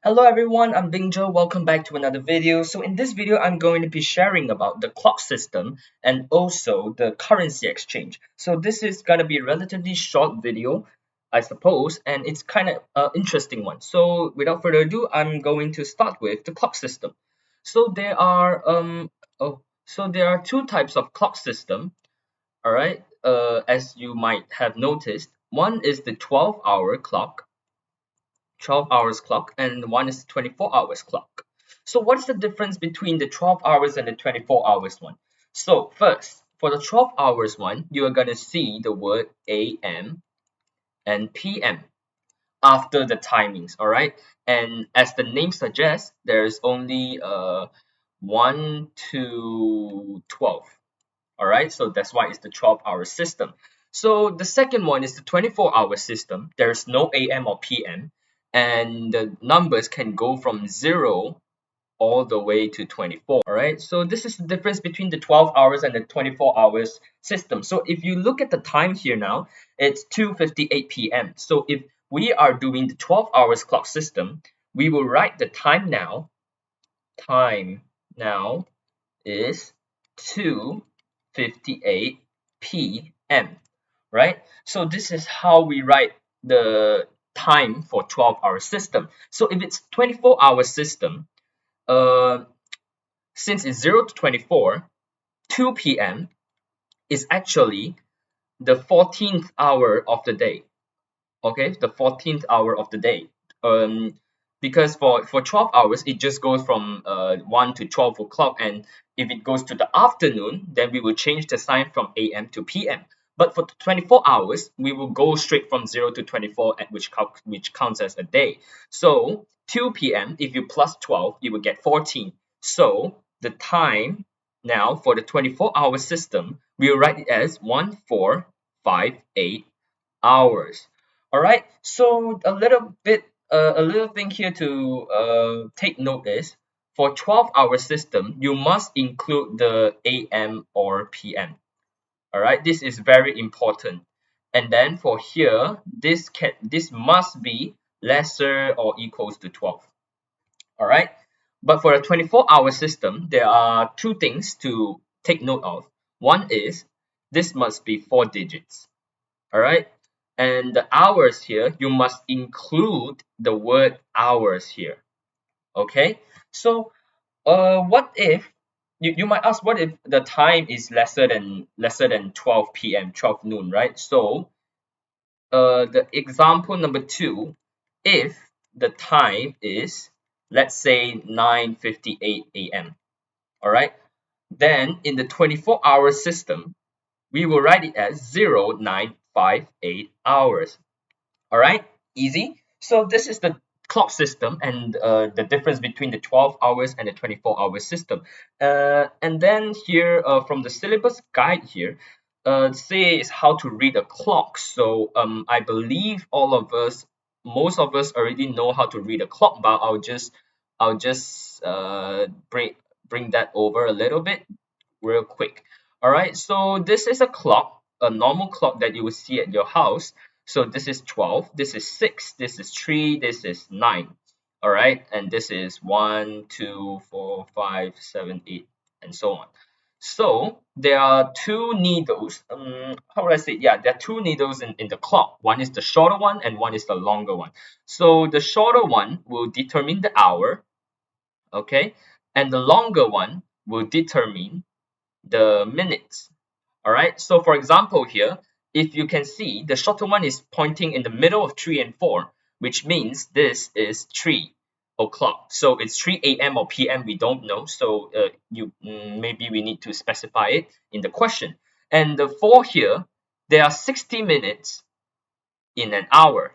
Hello everyone, I'm Bingjo. Welcome back to another video. So in this video, I'm going to be sharing about the clock system and also the currency exchange. So this is going to be a relatively short video, I suppose, and it's kind of an interesting one. So without further ado, I'm going to start with the clock system. So there are two types of clock system. All right, as you might have noticed, one is the 12-hour clock 12 hours clock and one is 24 hours clock. So what is the difference between the 12 hours and the 24 hours one? So first, for the 12 hours one, you are going to see the word AM and PM after the timings, all right? And as the name suggests, there's only 1 to 12, all right? So that's why it's the 12-hour system. So the second one is the 24-hour system. There's no AM or PM, and the numbers can go from 0 all the way to 24. All right, so this is the difference between the 12 hours and the 24 hours system. So if you look at the time here now, it's 2:58 p.m. So if we are doing the 12 hours clock system, we will write the time now. Time now is 2:58 p.m. right? So this is how we write the time for 12-hour system. So if it's 24-hour system, uh, since it's 0 to 24, 2 p.m. is actually the 14th hour of the day. Okay, the 14th hour of the day. Because for 12 hours, it just goes from 1 to 12 o'clock. And if it goes to the afternoon, then we will change the sign from AM to PM. But for 24 hours, we will go straight from 0 to 24, which counts as a day. So 2 p.m., if you plus 12, you will get 14. So the time now for the 24-hour system, we will write it as 1458 hours. All right. So a little thing here to take note is for 12-hour system, you must include the AM or PM. All right. This is very important. And then for here, this must be lesser or equals to 12. All right. But for a 24-hour system, there are two things to take note of. One is this must be 4 digits. All right, and the hours here, you must include the word hours here. Okay, so what if you might ask, what if the time is lesser than 12 p.m., 12 noon, right? So the example number 2, if the time is, let's say, 9:58 a.m., all right, then in the 24-hour system, we will write it as 0958 hours. All right, easy. So this is the clock system and the difference between the 12 hours and the 24-hour system. And then here from the syllabus guide here, says how to read a clock. So I believe most of us already know how to read a clock, but I'll just bring that over a little bit real quick. All right, so this is a clock, a normal clock that you will see at your house. So this is 12, this is 6, this is 3, this is 9. All right, and this is 1, 2, 4, 5, 7, 8, and so on. So there are two needles. How would I say? Yeah, there are two needles in the clock. One is the shorter one and one is the longer one. So the shorter one will determine the hour, okay, and the longer one will determine the minutes. All right, so for example here, if you can see, the shorter one is pointing in the middle of 3 and 4, which means this is 3 o'clock. So it's 3 a.m. or p.m. we don't know, so maybe we need to specify it in the question. And the 4 here, there are 60 minutes in an hour,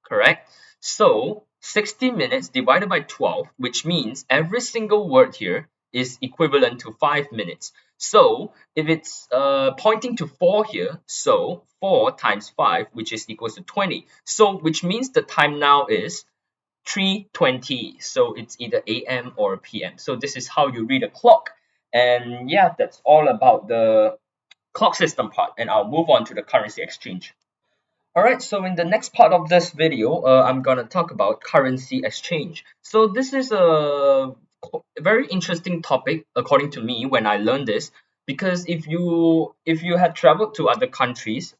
correct? So 60 minutes divided by 12, which means every single word here is equivalent to 5 minutes. So if it's pointing to 4 here, so 4 times 5, which is equals to 20. So which means the time now is 3:20. So it's either AM or PM. So this is how you read a clock. And yeah, that's all about the clock system part. And I'll move on to the currency exchange. Alright, so in the next part of this video, I'm gonna talk about currency exchange. So this is a very interesting topic according to me when I learned this, because if you had traveled to other countries,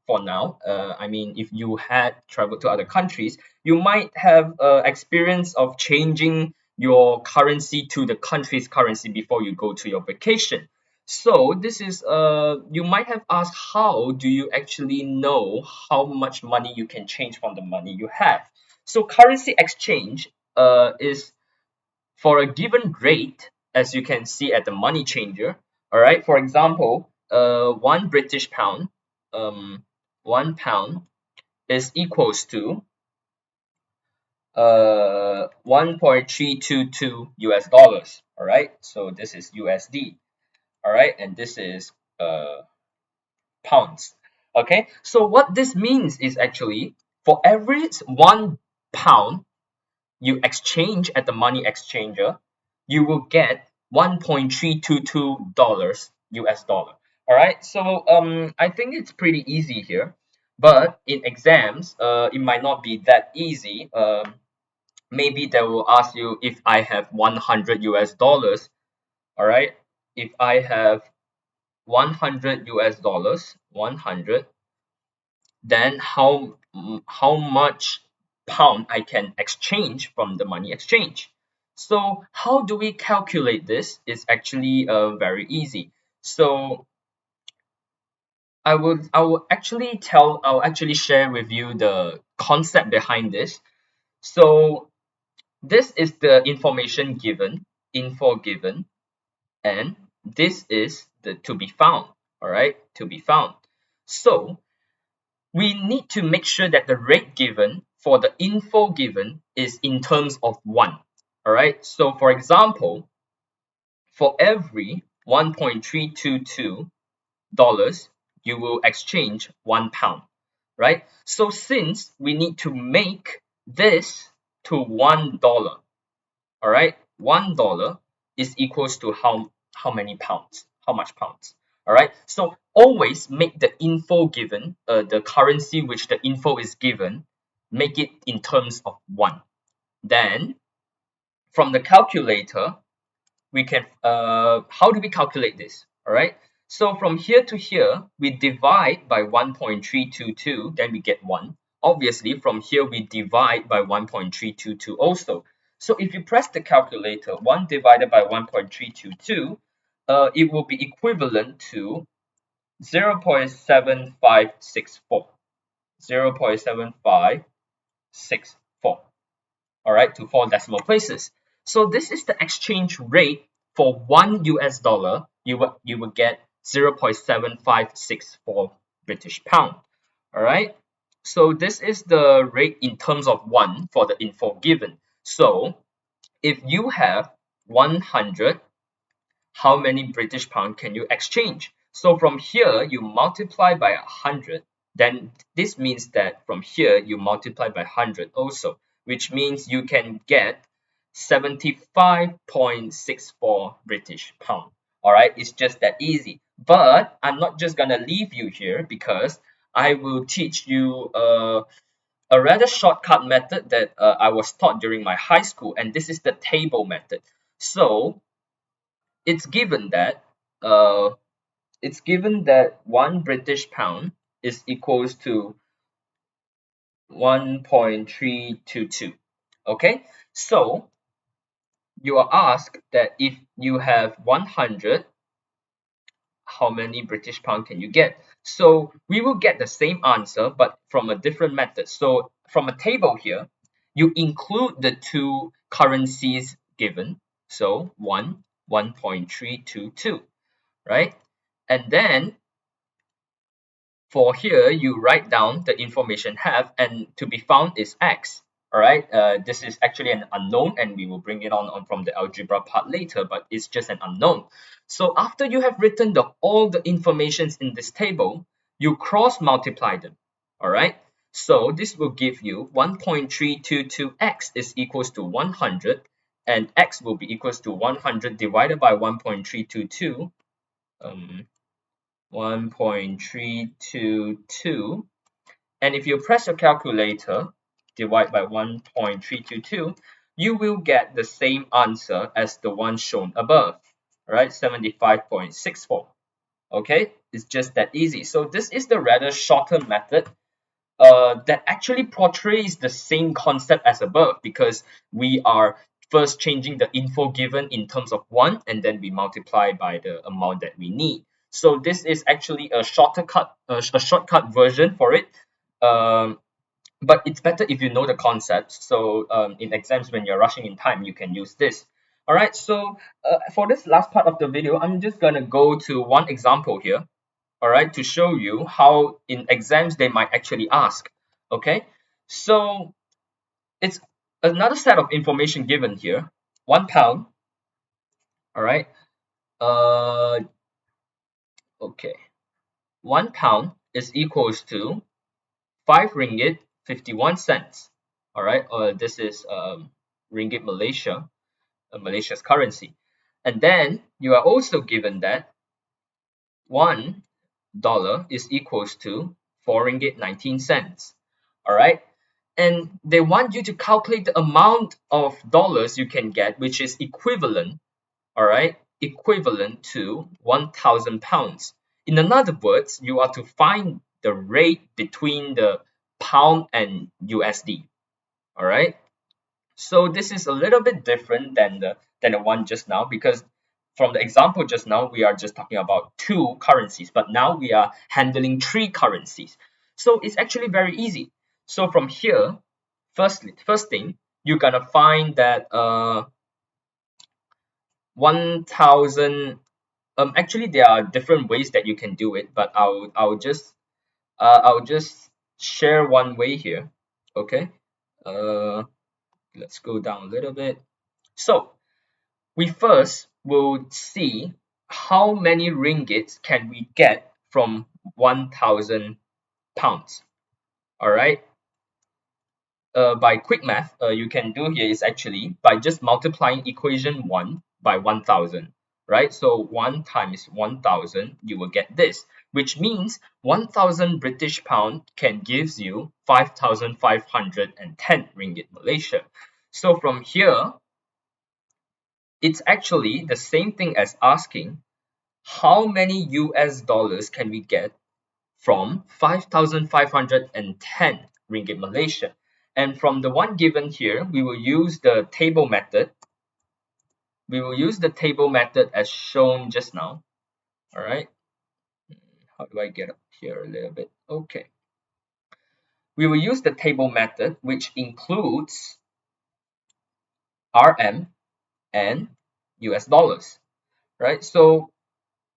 for now, I mean, if you had traveled to other countries, you might have experience of changing your currency to the country's currency before you go to your vacation. So this is you might have asked, how do you actually know how much money you can change from the money you have? So currency exchange is for a given rate, as you can see at the money changer. All right, for example, 1 British pound, um 1 pound is equals to 1.322 US dollars. All right, so this is USD. All right, and this is pounds. Okay, so what this means is actually, for every 1 pound you exchange at the money exchanger, you will get $1.322 US dollar. All right, so I think it's pretty easy here, but in exams, it might not be that easy. Maybe they will ask you, if I have 100 US dollars. All right, if I have 100 US dollars, 100, then how much pound I can exchange from the money exchange. So how do we calculate this? It's actually very easy. So I'll actually share with you the concept behind this. So this is the information given, info given, and this is the to be found. All right, to be found. So we need to make sure that the rate given for the info given is in terms of 1. All right, so for example, for every $1.322, you will exchange 1 pound, right? So since we need to make this to $1, all right, $1 is equals to how many pounds? How much pounds? All right. So always make the info given, the currency which the info is given, make it in terms of 1. Then from the calculator, we can how do we calculate this? All right. So from here to here, we divide by 1.322, then we get 1. Obviously, from here we divide by 1.322 also. So if you press the calculator, 1 divided by 1.322, it will be equivalent to 0.7564. 0.7564. All right, to 4 decimal places. So this is the exchange rate for 1 US dollar. You will get 0.7564 British pound. All right. So this is the rate in terms of 1 for the info given. So if you have 100, how many British pound can you exchange? So from here, you multiply by 100. Then this means that from here, you multiply by 100 also, which means you can get 75.64 British pound. All right, it's just that easy. But I'm not just gonna leave you here, because I will teach you a rather shortcut method that I was taught during my high school, and this is the table method. So it's given that uh, 1 British pound is equals to 1.322. Okay, so you are asked that if you have 100, how many British pound can you get? So we will get the same answer, but from a different method. So from a table here, you include the two currencies given. So 1.322, right? And then for here, you write down the information have, and to be found is x. All right, this is actually an unknown, and we will bring it on from the algebra part later, but it's just an unknown. So after you have written all the informations in this table, you cross multiply them. All right, so this will give you 1.322x is equals to 100, and x will be equals to 100 divided by 1.322. 1.322, And if you press your calculator, divide by 1.322, you will get the same answer as the one shown above, right? 75.64. Okay, it's just that easy. So this is the rather shorter method that actually portrays the same concept as above, because we are first changing the info given in terms of 1, and then we multiply by the amount that we need. So this is actually a shortcut version for it. Um, but it's better if you know the concepts. So in exams, when you're rushing in time, you can use this. All right. So for this last part of the video, I'm just gonna go to one example here, all right, to show you how in exams they might actually ask. Okay, so it's another set of information given here. £1, all right. uh okay, £1 is equals to 5 ringgit 51 cents. All right, this is ringgit Malaysia, Malaysia's currency. And then you are also given that $1 is equals to 4 ringgit 19 cents. All right, and they want you to calculate the amount of dollars you can get, which is equivalent, all right, equivalent to £1,000. In other words, you are to find the rate between the pound and USD. All right, so this is a little bit different than the one just now, because from the example just now we are just talking about 2 currencies, but now we are handling 3 currencies. So it's actually very easy. So from here, first thing, you're gonna find that 1000. Actually there are different ways that you can do it, but I'll just share one way here. Okay, uh let's go down a little bit. So we first will see how many ringgits can we get from £1,000. All right. By quick math, you can do here is actually by just multiplying equation 1 by 1000, right? So 1 times 1000, you will get this, which means 1000 British pound can gives you 5510 ringgit Malaysia. So from here, it's actually the same thing as asking how many US dollars can we get from 5510 ringgit Malaysia. And from the one given here, we will use the table method. We will use the table method as shown just now. All right. How do I get up here a little bit? Okay. We will use the table method, which includes RM and US dollars, right? So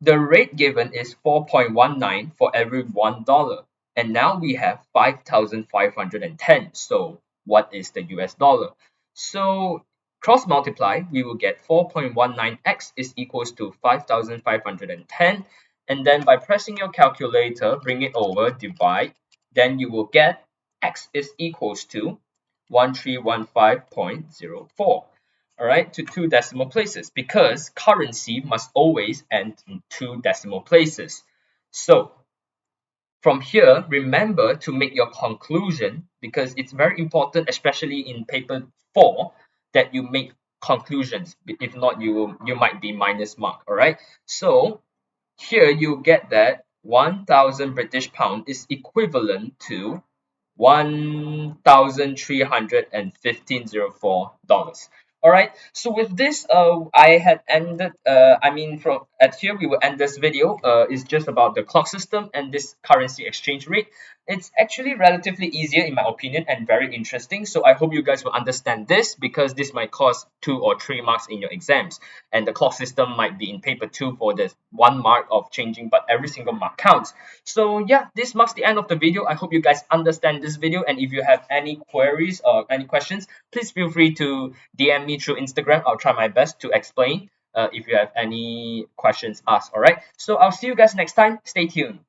the rate given is 4.19 for every $1. And now we have 5510. So what is the US dollar? So cross multiply, we will get 4.19x is equals to 5510. And then by pressing your calculator, bring it over, divide, then you will get x is equals to 1315.04. All right, to 2 decimal places, because currency must always end in 2 decimal places. So from here, remember to make your conclusion, because it's very important, especially in paper 4, that you make conclusions. If not, you might be minus mark. All right, so here you get that 1000 British pound is equivalent to $1,315.04. All right, so with this I had ended I mean, from at here we will end this video. It's just about the clock system and this currency exchange rate. It's actually relatively easier in my opinion and very interesting, so I hope you guys will understand this, because this might cost 2 or 3 marks in your exams, and the clock system might be in paper 2 for this 1 mark of changing, but every single mark counts. So yeah, this marks the end of the video. I hope you guys understand this video, and if you have any queries or any questions, please feel free to DM me through Instagram. I'll try my best to explain if you have any questions asked. All right, so I'll see you guys next time. Stay tuned.